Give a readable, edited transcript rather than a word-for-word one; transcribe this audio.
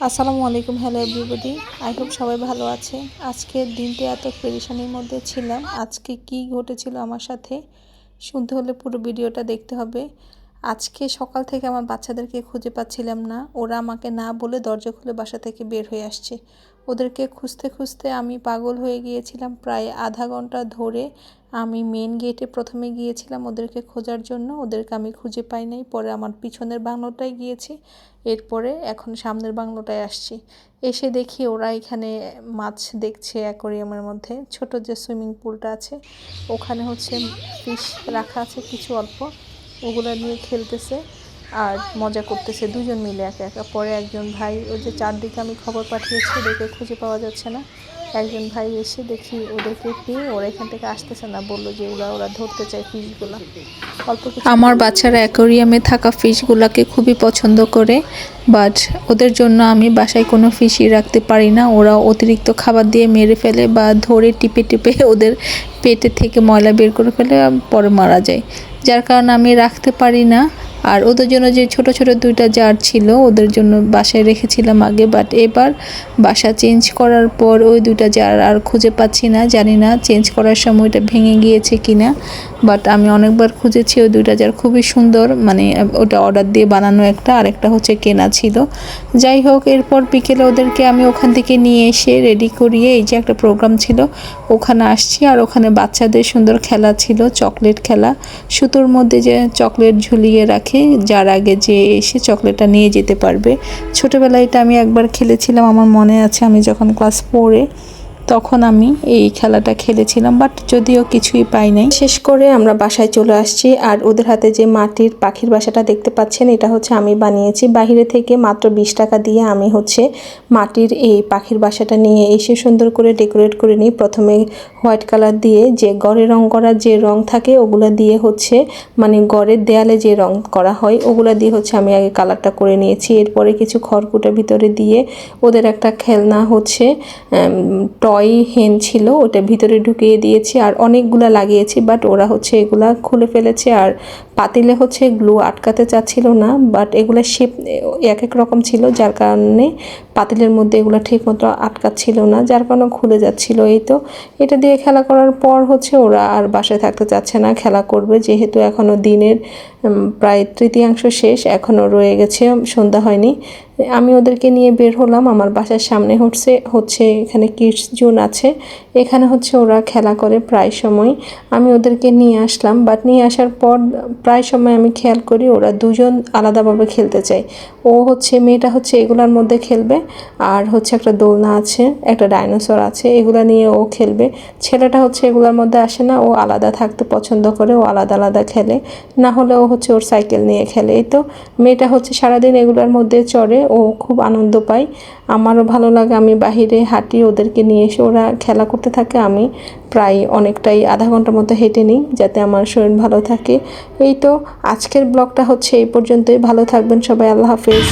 আসসালামু আলাইকুম, hello everybody. I hope সবাই ভালো আছে। আজকের দিনটা এত পেরেশানির মধ্যে ছিলাম। আজকে কি ঘটেছিল আমার সাথে শুনতে হলে পুরো ভিডিওটা দেখতে হবে। আজকে সকাল থেকে আমার বাচ্চাদেরকে খুঁজে পাচ্ছিলাম না। ওরা আমাকে না বলে দরজা খুলে বাসা থেকে বের হয়ে আসছে। ওদেরকে খুঁজতে খুঁজতে আমি পাগল হয়ে গিয়েছিলাম। প্রায় আধা ঘন্টা ধরে আমি মেন গেটে প্রথমে গিয়েছিলাম ওদেরকে খোঁজার জন্য। ওদেরকে আমি খুঁজে পাই নাই। পরে আমার পিছনের বাংলোটায় গিয়েছি, এরপরে এখন সামনের বাংলোটায় আসছি। এসে দেখি ওরা এখানে মাছ দেখছে অ্যাকোরিয়ামের মধ্যে। ছোট যে সুইমিং পুলটা আছে ওখানে হচ্ছে ফিশ রাখা আছে কিছু অল্প, ওগুলো নিয়ে খেলতেছে আর মজা করতেছে দুজন মিলে একা একা। পরে একজন ভাই, ওই যে চারদিকে আমি খবর পাঠিয়েছি ওদেরকে খুঁজে পাওয়া যাচ্ছে না, একজন ভাই এসে দেখি ওদেরকে পেয়ে ওরা এখান থেকে আসতেছে না, বললো যে ওরা ধরতে চায় ফিশগুলো। অল্প কিছু আমার বাচ্চারা অ্যাকোরিয়ামে থাকা ফিশগুলোকে খুবই পছন্দ করে, বাট ওদের জন্য আমি বাসায় কোনো ফিশই রাখতে পারি না। ওরা অতিরিক্ত খাবার দিয়ে মেরে ফেলে বা ধরে টিপে টিপে ওদের পেটের থেকে ময়লা বের করে ফেলে, পরে মারা যায়, যার কারণে আমি রাখতে পারি না। আর ওদের জন্য যে ছোট ছোট দুইটা জার ছিল ওদের জন্য বাসায় রেখেছিলাম আগে, বাট এবার বাসা চেঞ্জ করার পর ওই দুইটা জার আর খুঁজে পাচ্ছি না। জানি না চেঞ্জ করার সময় ওটা ভেঙে গিয়েছে কিনা, বাট আমি অনেকবার খুঁজেছি। ওই দুইটা জার খুবই সুন্দর, মানে ওটা অর্ডার দিয়ে বানানো একটা, আরেকটা হচ্ছে কেনা ছিল। যাই হোক, এরপর বিকেলে ওদেরকে আমি ওখান থেকে নিয়ে এসে রেডি করিয়ে, এই যে একটা প্রোগ্রাম ছিল ওখানে আসছি। আর ওখানে বাচ্চাদের সুন্দর খেলা ছিল, চকলেট খেলা, সুতোর মধ্যে যে চকলেট ঝুলিয়ে রাখে, যার আগে যে এসে চকলেটটা নিয়ে যেতে পারবে। ছোটোবেলায় এটা আমি একবার খেলেছিলাম, আমার মনে আছে, আমি যখন ক্লাস 4-এ তখন আমি এই খেলাটা খেলেছিলাম, বাট যদিও কিছুই পাই নাই। শেষ করে আমরা বাসায় চলে আসছি। আর ওদের হাতে যে মাটির পাখির বাসাটা দেখতে পাচ্ছেন, এটা হচ্ছে আমি বানিয়েছি বাহিরে থেকে। মাত্র 20 টাকা দিয়ে আমি হচ্ছে মাটির এই পাখির বাসাটা নিয়ে এসে সুন্দর করে ডেকোরেট করে নিই। প্রথমে হোয়াইট কালার দিয়ে, যে গড়ে রং করার যে রং থাকে ওগুলা দিয়ে হচ্ছে, মানে গড়ের দেয়ালে যে রং করা হয় ওগুলা দিয়ে হচ্ছে আমি আগে কালারটা করে নিয়েছি। এরপরে কিছু খড়কুটা ভিতরে দিয়ে ওদের একটা খেলনা হচ্ছে টয় হেন ছিল, ওটা ভিতরে ঢুকিয়ে দিয়েছি। আর অনেকগুলা লাগিয়েছি, বাট ওরা হচ্ছে এগুলা খুলে ফেলেছে। আর পাতিলে হচ্ছে গ্লু আটকাতে চাচ্ছিল না, বাট এগুলো শেপ এক এক রকম ছিল, যার কারণে পাতিলের মধ্যে এগুলো ঠিকমতো আটকাচ্ছিল না, যার কারণে খুলে যাচ্ছিল। এই তো এটা দিয়ে খেলা করার পর হচ্ছে ওরা আর বাসায় থাকতে চাচ্ছে না, খেলা করবে। যেহেতু এখনও দিনের প্রায় তৃতীয়াংশ শেষ, এখনও রয়ে গেছে, সন্ধ্যা হয়নি। আমি ওদেরকে নিয়ে বের হলাম। আমার বাসার সামনে হচ্ছে এখানে কিডস জোন আছে, এখানে হচ্ছে ওরা খেলা করে প্রায় সময়। আমি ওদেরকে নিয়ে আসলাম, বাট নিয়ে আসার পর প্রায় সময় আমি খেয়াল করি ওরা দুজন আলাদাভাবে খেলতে চায়। ও হচ্ছে, মেয়েটা হচ্ছে এগুলার মধ্যে খেলবে, আর হচ্ছে একটা দোলনা আছে, একটা ডাইনোসর আছে, এগুলা নিয়ে ও খেলবে। ছেলেটা হচ্ছে এগুলোর মধ্যে আসে না, ও আলাদা থাকতে পছন্দ করে, ও আলাদা আলাদা খেলে, না হলে ও হচ্ছে ওর সাইকেল নিয়ে খেলে। এই তো মেয়েটা হচ্ছে সারাদিন এগুলোর মধ্যে চড়ে, ও খুব আনন্দ পায়, আমারও ভালো লাগে। আমি বাহিরে হাঁটি, ওদেরকে নিয়ে এসে ওরা খেলা করতে থাকে। আমি প্রায় অনেকটাই আধা ঘন্টার মতো হেঁটে নিই যাতে আমার শরীর ভালো থাকে। এই তো আজকের ব্লগটা হচ্ছে এই পর্যন্তই। ভালো থাকবেন সবাই, আল্লাহ হাফেজ।